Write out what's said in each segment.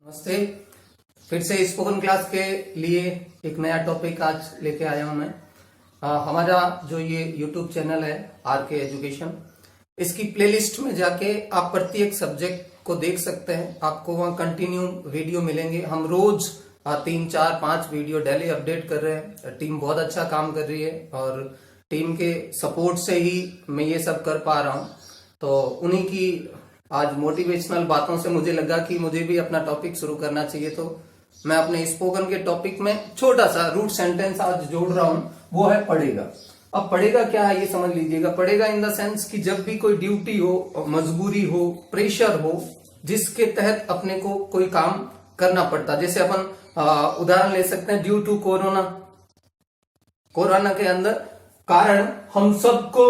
नमस्ते। फिर से स्पोकन क्लास के लिए एक नया टॉपिक आज लेके आया हूं मैं। हमारा जो ये यूट्यूब चैनल है आरके एजुकेशन, इसकी प्लेलिस्ट में जाके आप प्रत्येक सब्जेक्ट को देख सकते हैं। आपको वहाँ कंटिन्यू वीडियो मिलेंगे। हम रोज 3, 4, 5 वीडियो डेली अपडेट कर रहे हैं। टीम बहुत अच्छा काम कर रही है और टीम के सपोर्ट से ही मैं ये सब कर पा रहा हूँ। तो उन्हीं की आज मोटिवेशनल बातों से मुझे लगा कि मुझे भी अपना टॉपिक शुरू करना चाहिए। तो मैं अपने स्पोकन के टॉपिक में छोटा सा रूट सेंटेंस आज जोड़ रहा हूं, वो है पढ़ेगा। अब पढ़ेगा क्या है ये समझ लीजिएगा। पढ़ेगा इन द सेंस कि जब भी कोई ड्यूटी हो, मजबूरी हो, प्रेशर हो, जिसके तहत अपने को कोई काम करना पड़ता। जैसे अपन उदाहरण ले सकते हैं ड्यू टू कोरोना के अंदर कारण हम सबको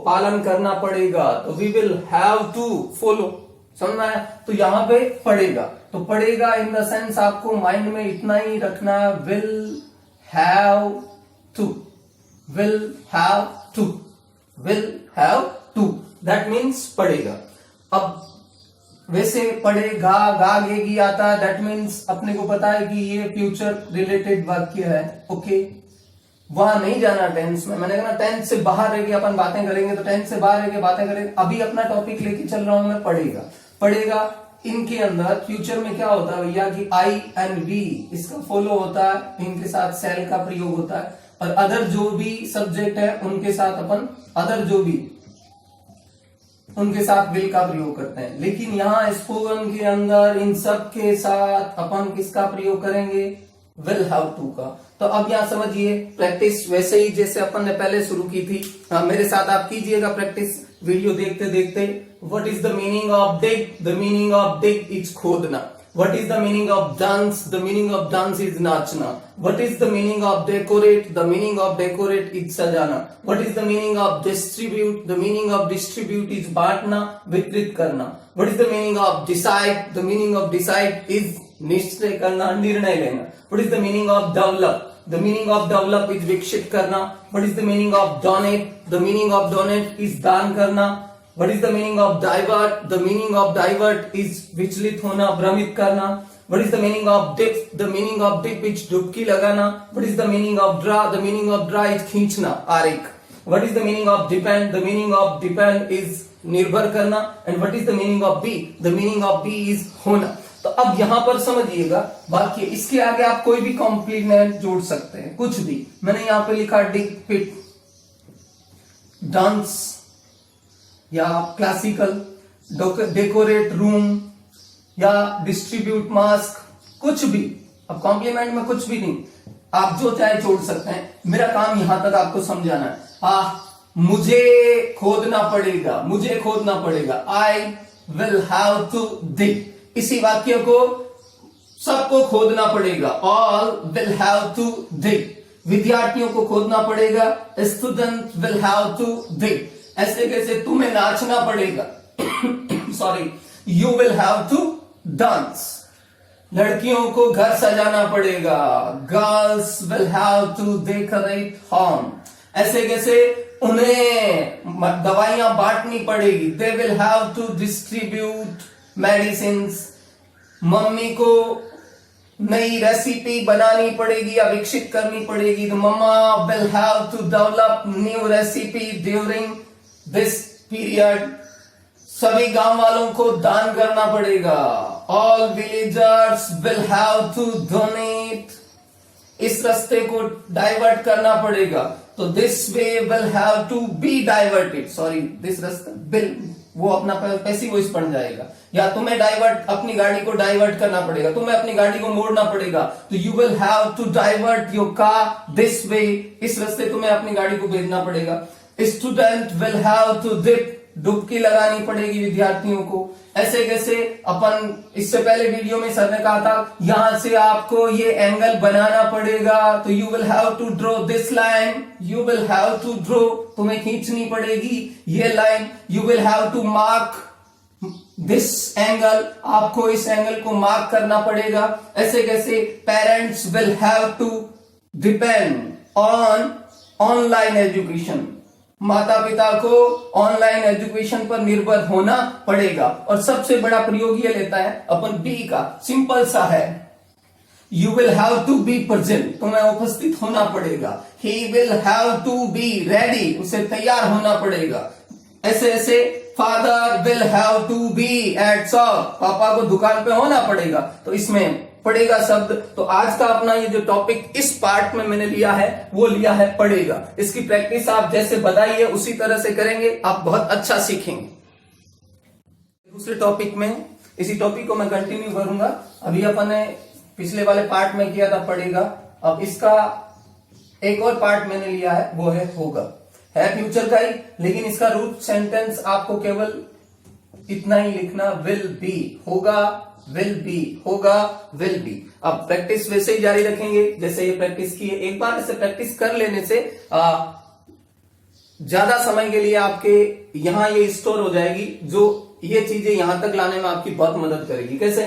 पालन करना पड़ेगा, तो we will have to follow. समझना है? तो यहां पे पड़ेगा, तो पड़ेगा इन द सेंस आपको माइंड में इतना ही रखना है, will have to, will have to, will have to, that means पड़ेगा। अब वैसे पड़ेगा गागेगी आता है, दैट मीन्स अपने को पता है कि ये फ्यूचर रिलेटेड वाक्य है। ओके, वहां नहीं जाना टेंस में। मैंने कहा टेंस से बाहर रह के अपन बातें करेंगे, तो टेंस से बाहर रह के बातें करेंगे। अभी अपना टॉपिक लेके चल रहा हूं मैं, पढ़ेगा। पढ़ेगा इनके अंदर फ्यूचर में क्या होता है भैया कि आई एंड वी इसका फॉलो होता है, इनके साथ सेल का प्रयोग होता है, और अदर जो भी सब्जेक्ट है उनके साथ अपन उनके साथ विल का प्रयोग करते हैं। लेकिन यहाँ स्पोकन के अंदर इन सब के साथ अपन किसका प्रयोग करेंगे? विल हैव टू का। तो अब यहाँ समझिए, प्रैक्टिस वैसे ही जैसे अपन ने पहले शुरू की थी, मेरे साथ आप कीजिएगा प्रैक्टिस वीडियो देखते देखते। What is the meaning of dig? The meaning of dig is खोदना। What is the meaning of dance? The meaning of dance is नाचना। What is the meaning of decorate? The meaning of decorate is सजाना। What is the meaning of distribute? The meaning of distribute is बांटना, वितरित करना। What is the meaning of decide? The meaning of decide is निश्चय करना, निर्णय लेना। What is the meaning of develop? The meaning of develop is विकसित करना। What is the meaning of donate? The meaning of donate is दान करना। What is the meaning of divert? The meaning of divert is विचलित होना, भ्रमित करना। What is the meaning of dip? The meaning of dip is डुबकी लगाना। What is the meaning of draw? The meaning of draw is खींचना, आरेख। What is the meaning of depend? The meaning of depend is निर्भर करना। And what is the meaning of be? The meaning of be is होना। तो अब यहां पर समझिएगा वाक्य, इसके आगे आप कोई भी कॉम्प्लीमेंट जोड़ सकते हैं, कुछ भी। मैंने यहां पे लिखा डिग पिट, डांस या क्लासिकल, डेकोरेट रूम या डिस्ट्रीब्यूट मास्क, कुछ भी। अब कॉम्प्लीमेंट में कुछ भी नहीं, आप जो चाहे जोड़ सकते हैं। मेरा काम यहां तक आपको समझाना है। मुझे खोदना पड़ेगा, मुझे खोदना पड़ेगा। I will have to dig. इसी वाक्य को सबको खोदना पड़ेगा। All will have to dig. विद्यार्थियों को खोदना पड़ेगा। Student will have to dig. ऐसे कैसे? तुम्हें नाचना पड़ेगा sorry, you will have to dance. लड़कियों को घर सजाना पड़ेगा। Girls will have to decorate home. ऐसे कैसे? उन्हें दवाइयां बांटनी पड़ेगी। They will have to distribute medicines. Mummy को नई रेसिपी बनानी पड़ेगी या विकसित करनी पड़ेगी। तो mama will have to develop new recipe during this period. सभी गांव वालों को दान करना पड़ेगा। All villagers will have to donate. इस रास्ते को डाइवर्ट करना पड़ेगा। तो this way will have to be diverted. Sorry, this रास्ता विल, वो अपना पैसिव वॉइस बन जाएगा। या तुम्हें डाइवर्ट, अपनी गाड़ी को डाइवर्ट करना पड़ेगा, तुम्हें अपनी गाड़ी को मोड़ना पड़ेगा। तो you will have to divert your car this way. इस रास्ते तुम्हें अपनी गाड़ी को भेजना पड़ेगा। Student will have to dip. डुबकी लगानी पड़ेगी विद्यार्थियों को। ऐसे कैसे? अपन इससे पहले वीडियो में सर ने कहा था यहां से आपको ये एंगल बनाना पड़ेगा। तो you will have to draw this line. You will have to draw, तुम्हें खींचनी पड़ेगी ये line. You will have to mark this angle, आपको इस एंगल को मार्क करना पड़ेगा। ऐसे कैसे? Parents will have to depend on online education. माता पिता को ऑनलाइन एजुकेशन पर निर्भर होना पड़ेगा। और सबसे बड़ा प्रयोग ये लेता है अपन बी का, सिंपल सा है, you will have to be present, तुम्हें उपस्थित होना पड़ेगा। He will have to be ready, उसे तैयार होना पड़ेगा। ऐसे ऐसे father will have to be at shop, पापा को दुकान पे होना पड़ेगा। तो इसमें पड़ेगा शब्द। तो आज का अपना ये जो टॉपिक इस पार्ट में मैंने लिया है वो लिया है पड़ेगा। इसकी प्रैक्टिस आप जैसे बताइए उसी तरह से करेंगे, आप बहुत अच्छा सीखेंगे। दूसरे टॉपिक में इसी टॉपिक को मैं कंटिन्यू करूंगा। अभी अपन ने पिछले वाले पार्ट में किया था पड़ेगा, अब इसका एक और पार्ट मैंने लिया है वो है होगा। है फ्यूचर का ही, लेकिन इसका रूट सेंटेंस आपको केवल इतना ही लिखना, विल बी, होगा विल बी, होगा विल बी। अब प्रैक्टिस वैसे ही जारी रखेंगे जैसे ये प्रैक्टिस की है। एक बार ऐसे प्रैक्टिस कर लेने से ज्यादा समय के लिए आपके यहां ये स्टोर हो जाएगी, जो ये चीजें यहां तक लाने में आपकी बहुत मदद करेगी। कैसे?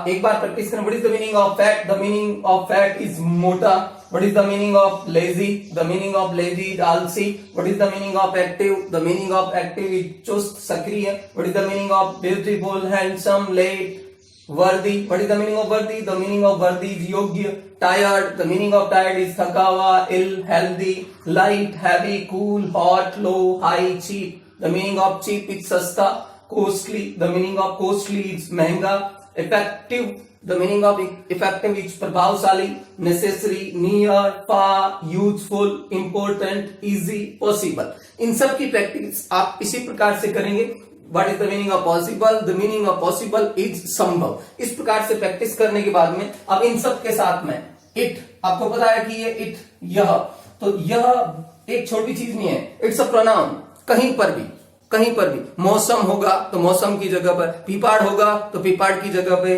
एक बार प्रैक्टिस करें। What is the meaning of fat? The meaning of fat is मोटा। What is the meaning of lazy? The meaning of lazy is आलसी। What is the meaning of active? The meaning of active is चुस्त, सक्रिय। What is the meaning of beautiful, handsome, late, worthy? What is the meaning of worthy? The meaning of worthy is योग्य। Tired, the meaning of tired is थका हुआ, ill, healthy. Light, heavy, cool, hot, low, high, cheap. The meaning of cheap is सस्ता। Costly, the meaning of costly is महंगा। Effective, the meaning of effective is प्रभावशाली। Necessary, near, far, useful, important, easy, possible. इन सब की practice आप इसी प्रकार से करेंगे। What is the meaning of possible? The meaning of possible is संभव। इस प्रकार से प्रैक्टिस करने के बाद में अब इन सब के साथ में इट, आपको पता है कि ये इट, यह, तो यह एक छोटी चीज नहीं है, इट्स अ प्रोनाउन। कहीं पर भी, कहीं पर भी मौसम होगा तो मौसम की जगह पर, पीपाड़ होगा तो पीपाड़ की जगह पे,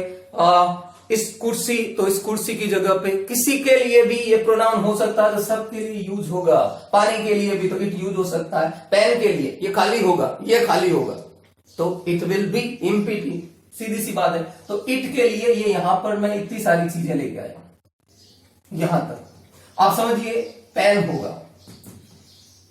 इस कुर्सी तो इस कुर्सी की जगह पे, किसी के लिए भी ये प्रोनाउन हो सकता है तो सबके लिए यूज होगा। पानी के लिए भी तो इट यूज हो सकता है। पेन के लिए ये खाली होगा, ये खाली होगा तो इट विल बी एमपीटी, सीधी सी बात है। तो इट के लिए ये यहां पर मैं इतनी सारी चीजें लेके आया, यहां तक आप समझिए। पेन होगा,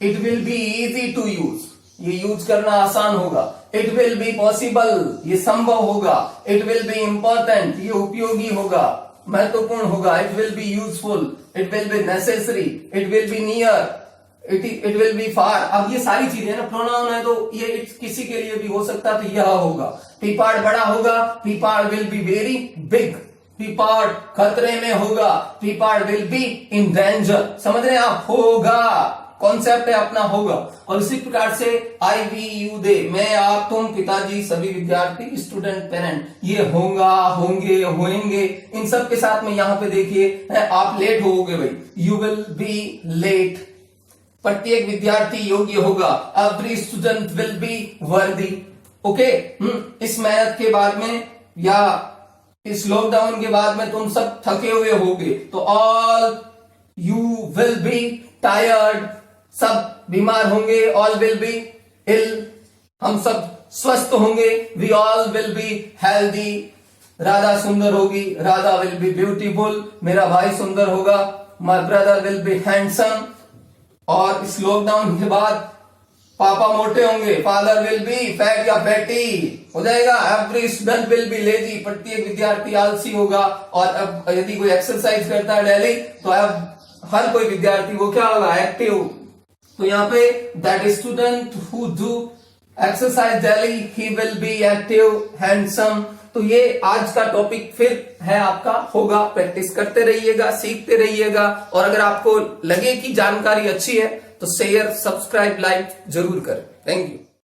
it will be easy to use, ये यूज करना आसान होगा। इट विल बी पॉसिबल, ये संभव होगा। इट विल बी इंपॉर्टेंट, ये उपयोगी होगा, महत्वपूर्ण होगा। It will be useful, it will be necessary, it will be near, it will be far. अब ये सारी चीजें ना प्रोनाउन है तो ये किसी के लिए भी हो सकता है, तो यह होगा। पीपाड़ बड़ा होगा, Pipar will be very big. Pipar खतरे में होगा, Pipar will be in danger. समझ रहे हैं आप? होगा कॉन्सेप्ट है अपना, होगा। और इसी प्रकार से आई, वी, यू, दे, मैं, आप, तुम, पिताजी, सभी विद्यार्थी, स्टूडेंट, पेरेंट, ये होगा, होंगे, होंगे, इन सब के साथ में यहां पे देखिए आप लेट होगे भाई, यू विल बी लेट। प्रत्येक विद्यार्थी योग्य होगा, every student will be worthy. Okay, इस मेहनत के बाद में या इस लॉकडाउन के बाद में तुम सब थके हुए होगे तो all you will be tired, सब बीमार होंगे। ऑल विल बी इल, हम सब स्वस्थ होंगे। We all will be healthy. Radha सुंदर होगी, राधा विल बी ब्यूटीफुल, मेरा भाई सुंदर होगा, my brother will be handsome. और इस लॉकडाउन के बाद पापा मोटे होंगे, फादर विल बी फैट या फैटी हो जाएगा। Every student will be lazy, प्रत्येक विद्यार्थी आलसी होगा। और अब यदि कोई एक्सरसाइज करता है डेली तो अब हर कोई विद्यार्थी वो क्या होगा? एक्टिव। तो यहाँ पे that student who do exercise daily he will be active, handsome. तो ये आज का टॉपिक फिर है आपका होगा। प्रैक्टिस करते रहिएगा, सीखते रहिएगा। और अगर आपको लगे कि जानकारी अच्छी है तो शेयर, सब्सक्राइब, लाइक जरूर करें। Thank you.